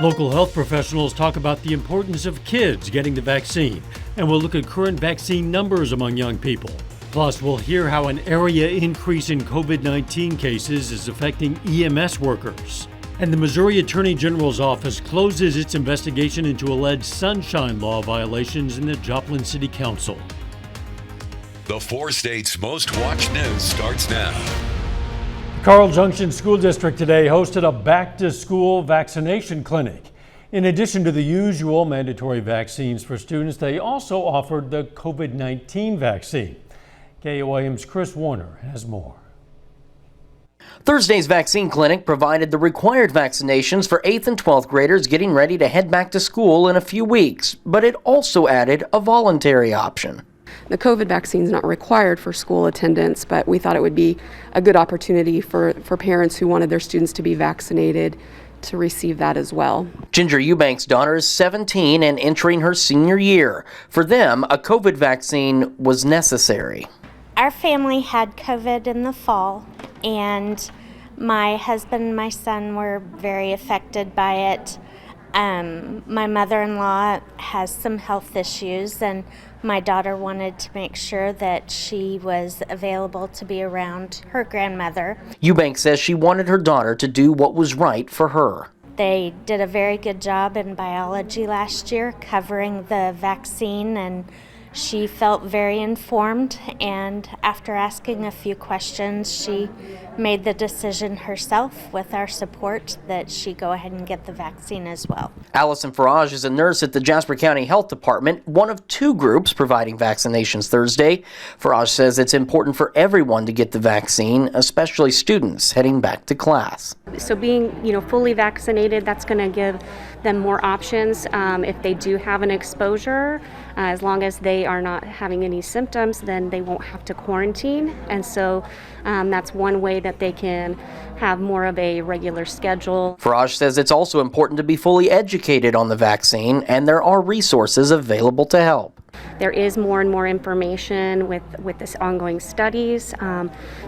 Local health professionals talk about the importance of kids getting the vaccine, and we'll look at current vaccine numbers among young people. Plus, we'll hear how an area increase in COVID-19 cases is affecting EMS workers. And the Missouri Attorney General's office closes its investigation into alleged sunshine law violations in the Joplin City Council. The 4 states' most watched news starts now. Carl Junction School District today hosted a back-to-school vaccination clinic. In addition to the usual mandatory vaccines for students, they also offered the COVID-19 vaccine. KOAM's Chris Warner has more. Thursday's vaccine clinic provided the required vaccinations for 8th and 12th graders getting ready to head back to school in a few weeks, but it also added a voluntary option. The COVID vaccine is not required for school attendance, but we thought it would be a good opportunity for parents who wanted their students to be vaccinated to receive that as well. Ginger Eubank's daughter is 17 and entering her senior year. For them, a COVID vaccine was necessary. Our family had COVID in the fall, and my husband and my son were very affected by it. My mother-in-law has some health issues, and my daughter wanted to make sure that she was available to be around her grandmother. Eubank says she wanted her daughter to do what was right for her. They did a very good job in biology last year covering the vaccine, and she felt very informed, and after asking a few questions, she made the decision herself with our support that she go ahead and get the vaccine as well. Allison Farage is a nurse at the Jasper County Health Department, one of 2 groups providing vaccinations Thursday. Farage says it's important for everyone to get the vaccine, especially students heading back to class. So being, fully vaccinated, that's going to give them more options if they do have an exposure. As long as they are not having any symptoms, then they won't have to quarantine. And so that's one way that they can have more of a regular schedule. Farage says it's also important to be fully educated on the vaccine, and there are resources available to help. There is more and more information with this ongoing studies.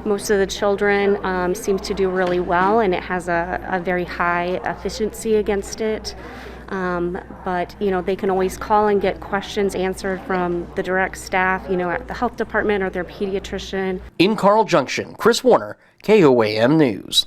Most of the children seem to do really well, and it has a very high efficiency against it. But they can always call and get questions answered from the direct staff, at the health department or their pediatrician. In Carl Junction, Chris Warner, KOAM News.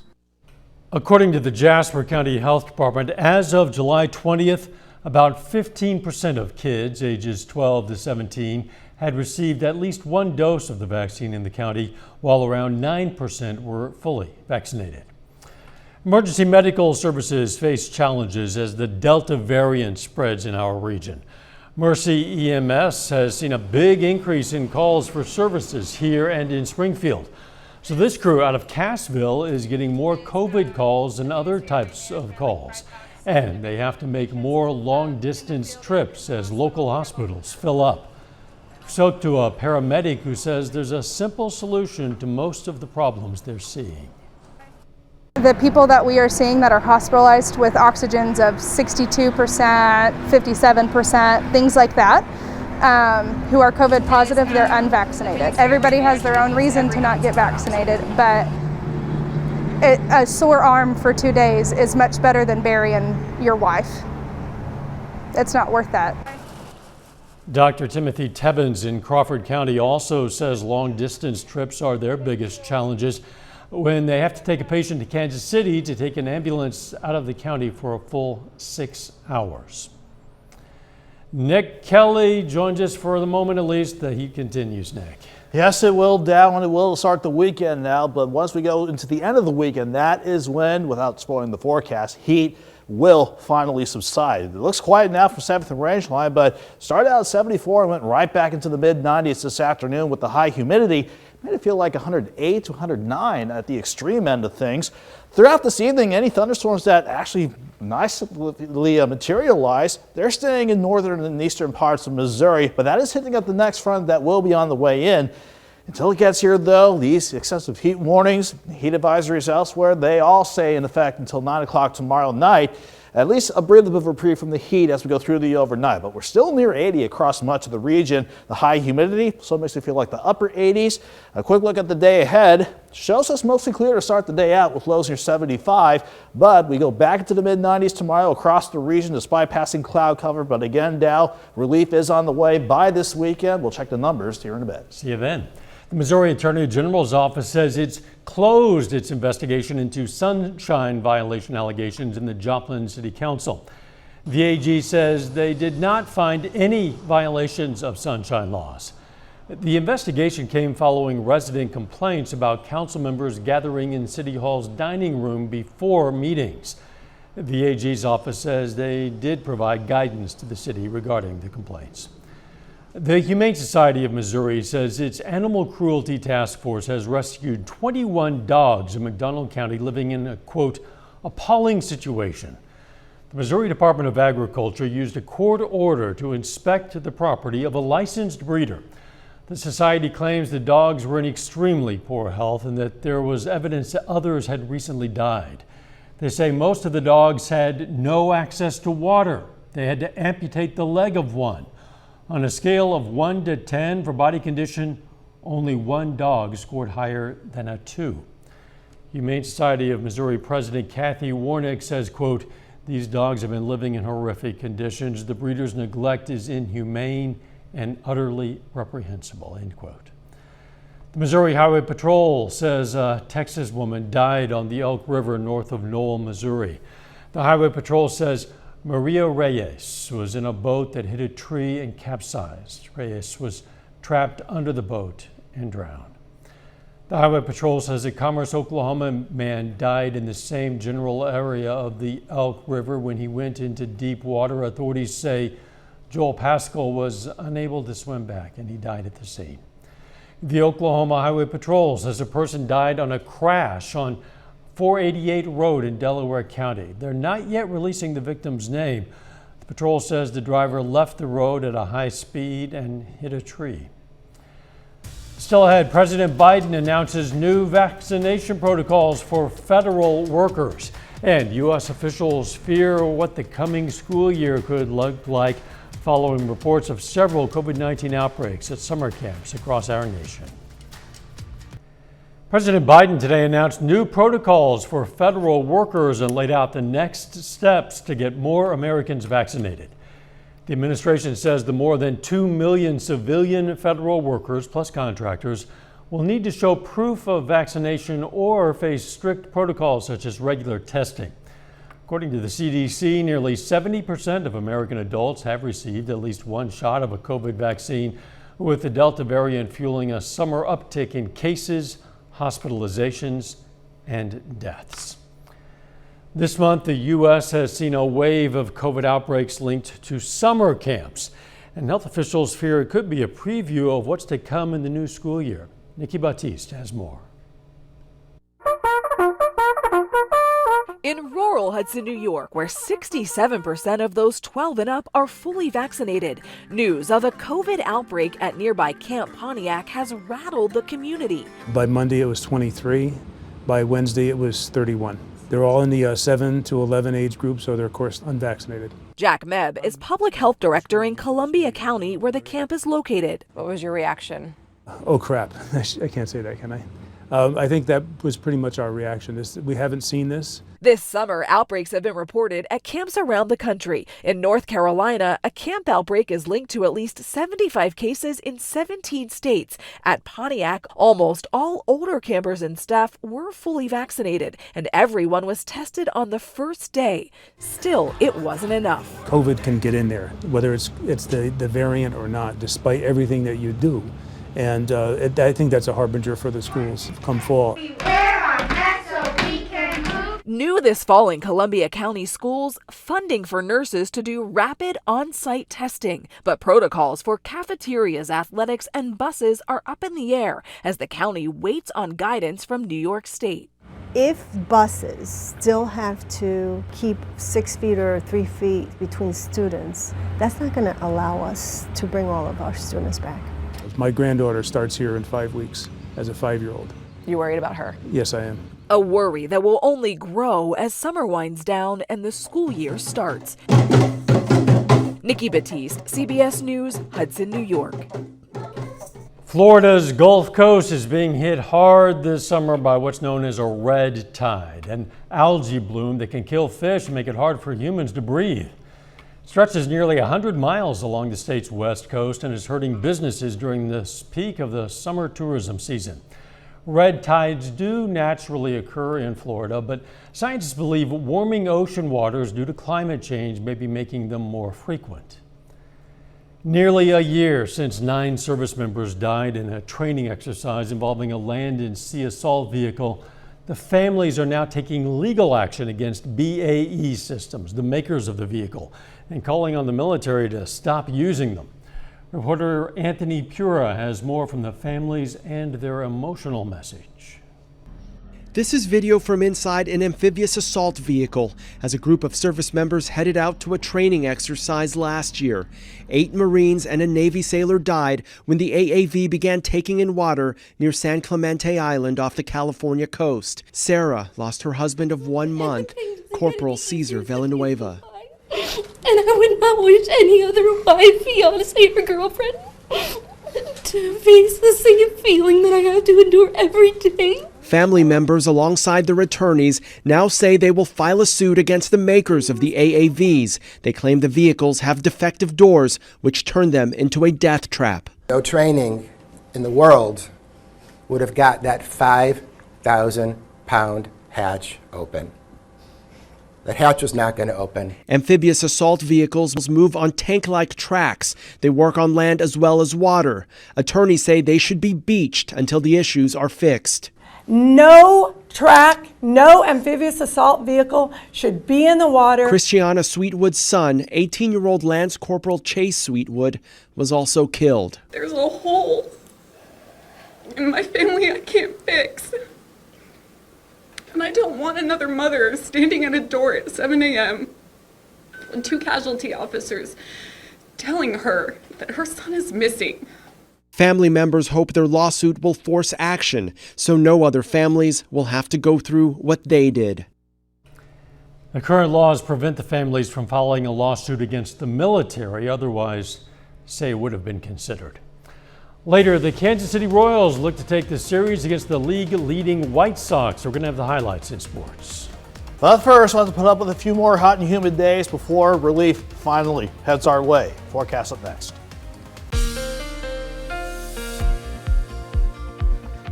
According to the Jasper County Health Department, as of July 20th, about 15% of kids ages 12 to 17 had received at least 1 dose of the vaccine in the county, while around 9% were fully vaccinated. Emergency medical services face challenges as the Delta variant spreads in our region. Mercy EMS has seen a big increase in calls for services here and in Springfield. So this crew out of Cassville is getting more COVID calls and other types of calls. And they have to make more long-distance trips as local hospitals fill up. So to a paramedic who says there's a simple solution to most of the problems they're seeing. The people that we are seeing that are hospitalized with oxygens of 62%, 57%, things like that, who are COVID positive, they're unvaccinated. Everybody has their own reason to not get vaccinated, but a sore arm for 2 days is much better than burying your wife. It's not worth that. Dr. Timothy Tebbins in Crawford County also says long-distance trips are their biggest challenges when they have to take a patient to Kansas City to take an ambulance out of the county for a full 6 hours. Nick Kelly joins us for the moment at least. The heat continues, Nick. Yes, it will, Dow, and it will start the weekend now, but once we go into the end of the weekend, that is when, without spoiling the forecast, heat will finally subside. It looks quiet now for 7th and Range Line, but started out at 74 and went right back into the mid-90s this afternoon with the high humidity. Made it feel like 108 to 109 at the extreme end of things. Throughout this evening, any thunderstorms that actually nicely materialize, they're staying in northern and eastern parts of Missouri, but that is hitting up the next front that will be on the way in. Until it gets here, though, these excessive heat warnings, heat advisories elsewhere, they all stay in effect until 9 o'clock tomorrow night. At least a breath of reprieve from the heat as we go through the overnight, but we're still near 80 across much of the region. The high humidity still makes it feel like the upper 80s. A quick look at the day ahead. Shows us mostly clear to start the day out with lows near 75, but we go back into the mid-90s tomorrow across the region despite passing cloud cover. But again, Dow, relief is on the way by this weekend. We'll check the numbers here in a bit. See you then. The Missouri Attorney General's office says it's closed its investigation into sunshine violation allegations in the Joplin City Council. The AG says they did not find any violations of sunshine laws. The investigation came following resident complaints about council members gathering in City Hall's dining room before meetings. The AG's office says they did provide guidance to the city regarding the complaints. The Humane Society of Missouri says its animal cruelty task force has rescued 21 dogs in McDonald County living in a, quote, appalling situation. The Missouri Department of Agriculture used a court order to inspect the property of a licensed breeder. The society claims the dogs were in extremely poor health and that there was evidence that others had recently died. They say most of the dogs had no access to water. They had to amputate the leg of one. On a scale of 1 to 10 for body condition, only one dog scored higher than a 2. Humane Society of Missouri President Kathy Warnick says, quote, these dogs have been living in horrific conditions. The breeder's neglect is inhumane and utterly reprehensible, end quote. The Missouri Highway Patrol says a Texas woman died on the Elk River north of Knoll, Missouri. The Highway Patrol says Maria Reyes was in a boat that hit a tree and capsized. Reyes was trapped under the boat and drowned. The Highway Patrol says a Commerce, Oklahoma man died in the same general area of the Elk River when he went into deep water. Authorities say Joel Pascal was unable to swim back and he died at the scene. The Oklahoma Highway Patrol says a person died on a crash on 488 Road in Delaware County. They're not yet releasing the victim's name. The patrol says the driver left the road at a high speed and hit a tree. Still ahead, President Biden announces new vaccination protocols for federal workers. And U.S. officials fear what the coming school year could look like following reports of several COVID-19 outbreaks at summer camps across our nation. President Biden today announced new protocols for federal workers and laid out the next steps to get more Americans vaccinated. The administration says the more than 2 million civilian federal workers plus contractors will need to show proof of vaccination or face strict protocols such as regular testing. According to the CDC, nearly 70% of American adults have received at least one shot of a COVID vaccine, with the Delta variant fueling a summer uptick in cases, hospitalizations, and deaths. This month, the U.S. has seen a wave of COVID outbreaks linked to summer camps, and health officials fear it could be a preview of what's to come in the new school year. Nikki Batiste has more. In rural Hudson, New York, where 67% of those 12 and up are fully vaccinated, news of a COVID outbreak at nearby Camp Pontiac has rattled the community. By Monday, it was 23. By Wednesday, it was 31. They're all in the 7 to 11 age group, so they're, of course, unvaccinated. Jack Mebb is public health director in Columbia County, where the camp is located. What was your reaction? Oh, crap. I can't say that, can I? I think that was pretty much our reaction. We haven't seen this. This summer, outbreaks have been reported at camps around the country. In North Carolina, a camp outbreak is linked to at least 75 cases in 17 states. At Pontiac, almost all older campers and staff were fully vaccinated, and everyone was tested on the first day. Still, it wasn't enough. COVID can get in there, whether it's the variant or not, despite everything that you do. And I think that's a harbinger for the schools come fall. New this fall in Columbia County schools, funding for nurses to do rapid on-site testing. But protocols for cafeterias, athletics, and buses are up in the air as the county waits on guidance from New York State. If buses still have to keep 6 feet or 3 feet between students, that's not going to allow us to bring all of our students back. My granddaughter starts here in 5 weeks as a 5-year-old. You worried about her? Yes, I am. A worry that will only grow as summer winds down and the school year starts. Nikki Batiste, CBS News, Hudson, New York. Florida's Gulf Coast is being hit hard this summer by what's known as a red tide, an algae bloom that can kill fish and make it hard for humans to breathe. It stretches nearly 100 miles along the state's west coast and is hurting businesses during this peak of the summer tourism season. Red tides do naturally occur in Florida, but scientists believe warming ocean waters due to climate change may be making them more frequent. Nearly a year since 9 service members died in a training exercise involving a land and sea assault vehicle, the families are now taking legal action against BAE Systems, the makers of the vehicle, and calling on the military to stop using them. Reporter Anthony Pura has more from the families and their emotional message. This is video from inside an amphibious assault vehicle as a group of service members headed out to a training exercise last year. 8 Marines and a Navy sailor died when the AAV began taking in water near San Clemente Island off the California coast. Sarah lost her husband of 1 month, Corporal Cesar Villanueva. And I would not wish any other wife, fiance, or girlfriend to face the same feeling that I have to endure every day. Family members alongside their attorneys now say they will file a suit against the makers of the AAVs. They claim the vehicles have defective doors, which turn them into a death trap. No training in the world would have got that 5,000-pound hatch open. The hatch was not going to open. Amphibious assault vehicles move on tank-like tracks. They work on land as well as water. Attorneys say they should be beached until the issues are fixed. No track, no amphibious assault vehicle should be in the water. Christiana Sweetwood's son, 18-year-old Lance Corporal Chase Sweetwood, was also killed. There's a hole in my family I can't fix. And I don't want another mother standing at a door at 7 a.m. and 2 casualty officers telling her that her son is missing. Family members hope their lawsuit will force action so no other families will have to go through what they did. The current laws prevent the families from filing a lawsuit against the military, otherwise say would have been considered. Later, the Kansas City Royals look to take the series against the league-leading White Sox. We're going to have the highlights in sports. But first, we'll have to put up with a few more hot and humid days before relief finally heads our way. Forecast up next.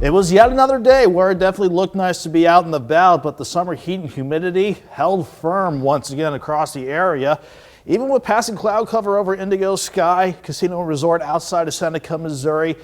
It was yet another day where it definitely looked nice to be out and about, but the summer heat and humidity held firm once again across the area. Even with passing cloud cover over Indigo Sky Casino and Resort outside of Seneca, Missouri,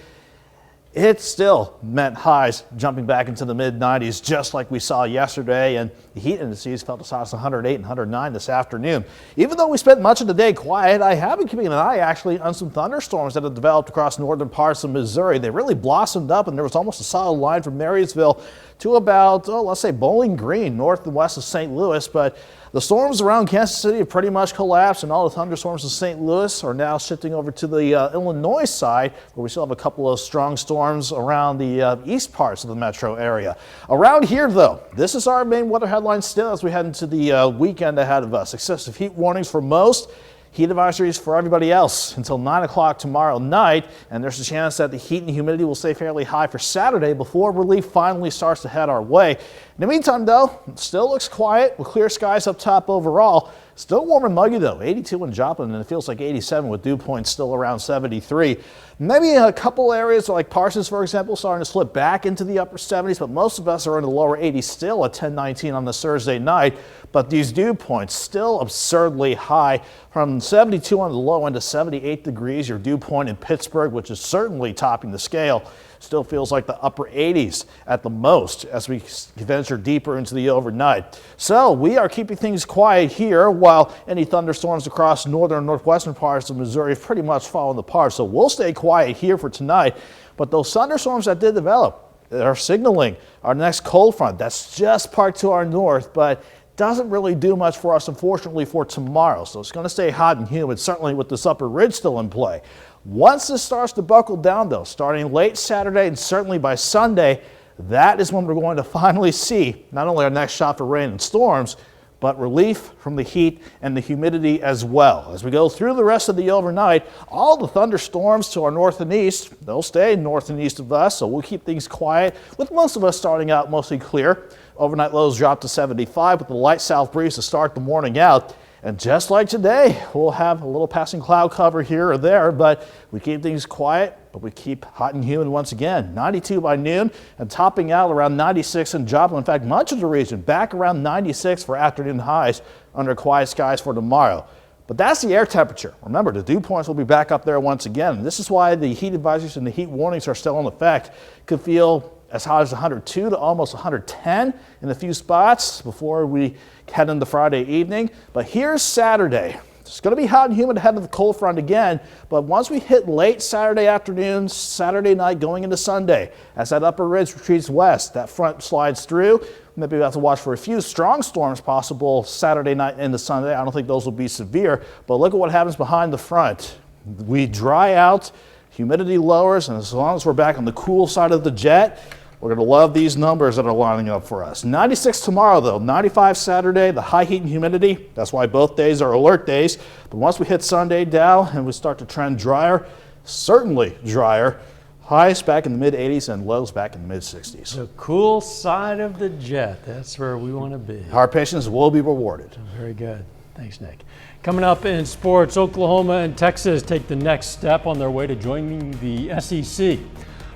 it still meant highs jumping back into the mid-90s just like we saw yesterday, and the heat indices felt as high as 108 and 109 this afternoon. Even though we spent much of the day quiet, I have been keeping an eye actually on some thunderstorms that have developed across northern parts of Missouri. They really blossomed up, and there was almost a solid line from Marysville to about, let's say, Bowling Green, north and west of St. Louis, but the storms around Kansas City have pretty much collapsed, and all the thunderstorms in St. Louis are now shifting over to the Illinois side, where we still have a couple of strong storms around the east parts of the metro area. Around here, though, this is our main weather headline still as we head into the weekend ahead of us. Excessive heat warnings for most. Heat advisories for everybody else until 9 o'clock tomorrow night, and there's a chance that the heat and humidity will stay fairly high for Saturday before relief finally starts to head our way. In the meantime, though, it still looks quiet with clear skies up top overall. Still warm and muggy, though, 82 in Joplin, and it feels like 87 with dew points still around 73. Maybe a couple areas like Parsons, for example, starting to slip back into the upper 70s, but most of us are in the lower 80s still at 10:19 on this Thursday night. But these dew points still absurdly high, from 72 on the low end to 78 degrees. Your dew point in Pittsburgh, which is certainly topping the scale, still feels like the upper 80s at the most as we venture deeper into the overnight. So we are keeping things quiet here while any thunderstorms across northern and northwestern parts of Missouri have pretty much fallen apart. So we'll stay quiet here for tonight. But those thunderstorms that did develop are signaling our next cold front that's just parked to our north, but doesn't really do much for us, unfortunately, for tomorrow. So it's going to stay hot and humid, certainly with this upper ridge still in play. Once this starts to buckle down, though, starting late Saturday and certainly by Sunday, that is when we're going to finally see not only our next shot for rain and storms, but relief from the heat and the humidity as well. As we go through the rest of the overnight, all the thunderstorms to our north and east, they'll stay north and east of us, so we'll keep things quiet, with most of us starting out mostly clear. Overnight lows drop to 75 with the light south breeze to start the morning out. And just like today, we'll have a little passing cloud cover here or there, but we keep things quiet, but we keep hot and humid once again. 92 by noon and topping out around 96 in Joplin. In fact, much of the region back around 96 for afternoon highs under quiet skies for tomorrow. But that's the air temperature. Remember, the dew points will be back up there once again. And this is why the heat advisories and the heat warnings are still in effect. Could feel as hot as 102 to almost 110 in a few spots before we head into Friday evening. But here's Saturday. It's going to be hot and humid ahead of the cold front again, but once we hit late Saturday afternoon, Saturday night going into Sunday, as that upper ridge retreats west, that front slides through. Maybe we have to watch for a few strong storms possible Saturday night into Sunday. I don't think those will be severe, but look at what happens behind the front. We dry out, humidity lowers, and as long as we're back on the cool side of the jet, we're going to love these numbers that are lining up for us. 96 tomorrow, though. 95 Saturday, the high heat and humidity. That's why both days are alert days. But once we hit Sunday, Dow, and we start to trend drier, certainly drier, highs back in the mid-80s and lows back in the mid-60s. The cool side of the jet. That's where we want to be. Our patience will be rewarded. Very good. Thanks, Nick. Coming up in sports, Oklahoma and Texas take the next step on their way to joining the SEC.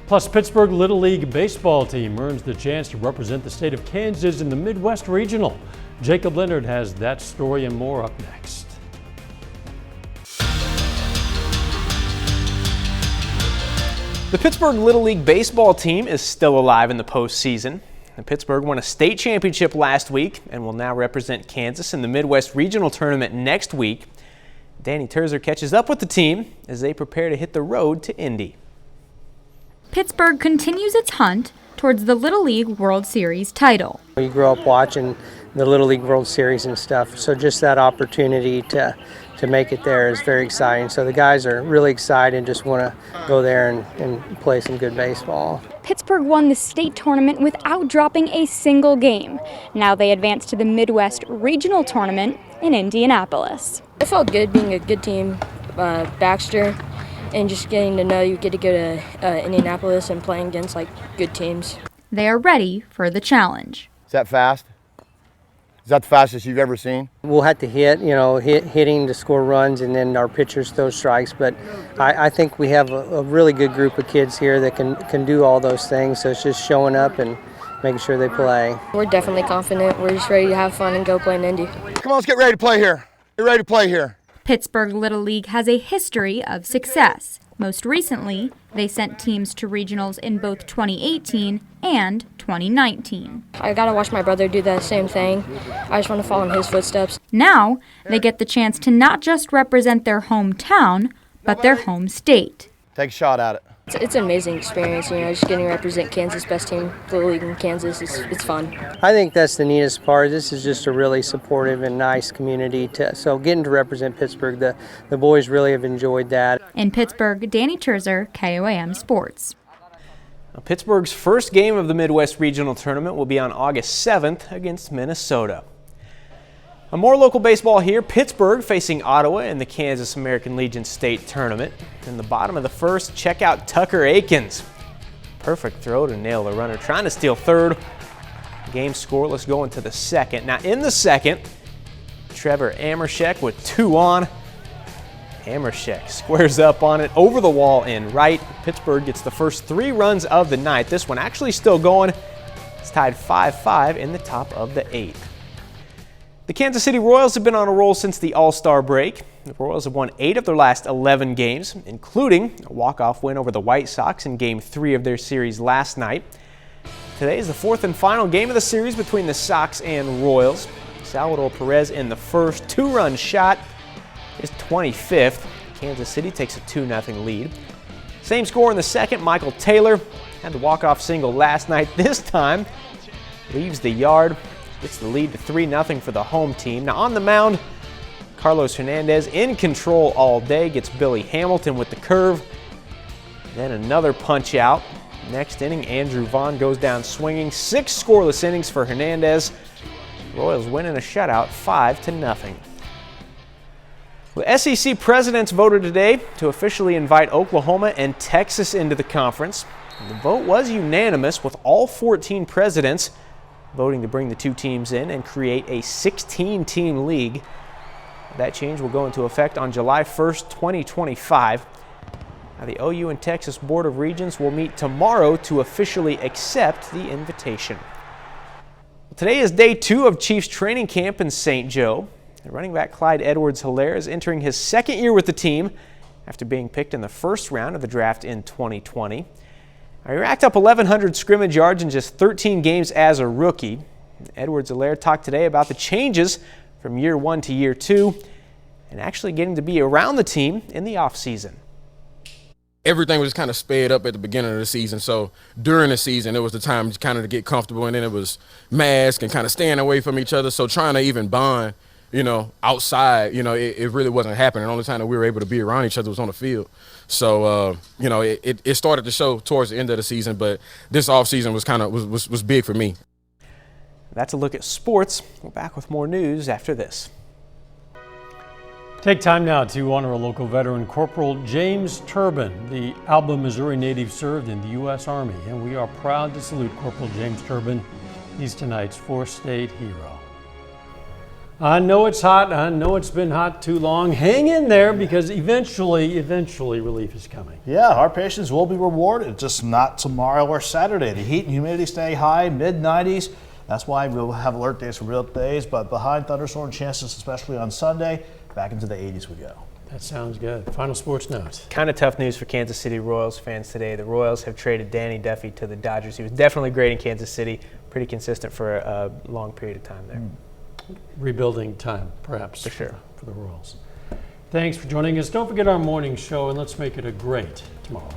Plus, Pittsburgh Little League baseball team earns the chance to represent the state of Kansas in the Midwest Regional. Jacob Leonard has that story and more up next. The Pittsburgh Little League baseball team is still alive in the postseason. Pittsburgh won a state championship last week and will now represent Kansas in the Midwest Regional Tournament next week. Danny Terzer catches up with the team as they prepare to hit the road to Indy. Pittsburgh continues its hunt towards the Little League World Series title. We grew up watching the Little League World Series and stuff, so just that opportunity to make it there is very exciting. So the guys are really excited and just want to go there and play some good baseball. Pittsburgh won the state tournament without dropping a single game. Now they advance to the Midwest Regional Tournament in Indianapolis. It felt good being a good team, Baxter, and just getting to know you get to go to Indianapolis and playing against like good teams. They are ready for the challenge. Is that fast? Is that the fastest you've ever seen? We'll have to hitting to score runs, and then our pitchers throw strikes. But I think we have a really good group of kids here that can do all those things. So it's just showing up and making sure they play. We're definitely confident. We're just ready to have fun and go play in Indy. Come on, let's get ready to play here. Get ready to play here. Pittsburgh Little League has a history of success. Most recently, they sent teams to regionals in both 2018 and 2019. I gotta watch my brother do the same thing. I just want to follow in his footsteps. Now, they get the chance to not just represent their hometown, but their home state. Take a shot at it. It's an amazing experience, just getting to represent Kansas, best team, Little League in Kansas. It's fun. I think that's the neatest part. This is just a really supportive and nice community. So getting to represent Pittsburgh, the boys really have enjoyed that. In Pittsburgh, Danny Terzer, KOAM Sports. Now, Pittsburgh's first game of the Midwest Regional Tournament will be on August 7th against Minnesota. More local baseball here. Pittsburgh facing Ottawa in the Kansas American Legion State Tournament. In the bottom of the first, check out Tucker Akins. Perfect throw to nail the runner, trying to steal third. Game scoreless going to the second. Now in the second, Trevor Amershek with 2 on. Amershek squares up on it over the wall in right. Pittsburgh gets the first 3 runs of the night. This one actually still going. It's tied 5-5 in the top of the 8th. The Kansas City Royals have been on a roll since the All-Star break. The Royals have won 8 of their last 11 games, including a walk-off win over the White Sox in Game 3 of their series last night. Today is the 4th and final game of the series between the Sox and Royals. Salvador Perez in the first 2-run shot is 25th. Kansas City takes a 2-0 lead. Same score in the second. Michael Taylor had the walk-off single last night. This time leaves the yard. Gets the lead to 3-0 for the home team. Now on the mound, Carlos Hernandez in control all day. Gets Billy Hamilton with the curve. Then another punch out. Next inning, Andrew Vaughn goes down swinging. 6 scoreless innings for Hernandez. Royals win in a shutout 5-0. The SEC presidents voted today to officially invite Oklahoma and Texas into the conference. And the vote was unanimous, with all 14 presidents voting to bring the two teams in and create a 16-team league. That change will go into effect on July 1st, 2025. Now, the OU and Texas Board of Regents will meet tomorrow to officially accept the invitation. Today is day 2 of Chiefs training camp in St. Joe. And running back Clyde Edwards-Helaire is entering his second year with the team after being picked in the first round of the draft in 2020. Now, he racked up 1,100 scrimmage yards in just 13 games as a rookie. Edwards-Helaire talked today about the changes from year 1 to year 2 and actually getting to be around the team in the offseason. Everything was kind of sped up at the beginning of the season, so during the season it was the time kind of to get comfortable, and then it was mask and kind of staying away from each other, so trying to even bond, outside, it really wasn't happening. The only time that we were able to be around each other was on the field. So, it started to show towards the end of the season, but this offseason was big for me. That's a look at sports. We're back with more news after this. Take time now to honor a local veteran, Corporal James Turbin. The Alba, Missouri native served in the U.S. Army, and we are proud to salute Corporal James Turbin. He's tonight's 4th state hero. I know it's hot. I know it's been hot too long. Hang in there, because eventually relief is coming. Yeah, our patients will be rewarded, just not tomorrow or Saturday. The heat and humidity stay high, mid-90s. That's why we'll have alert days for real days, but behind thunderstorm chances, especially on Sunday, back into the 80s we go. That sounds good. Final sports notes. Kind of tough news for Kansas City Royals fans today. The Royals have traded Danny Duffy to the Dodgers. He was definitely great in Kansas City, pretty consistent for a long period of time there. Rebuilding time, perhaps, for sure, for the Royals. Thanks for joining us. Don't forget our morning show, and let's make it a great tomorrow.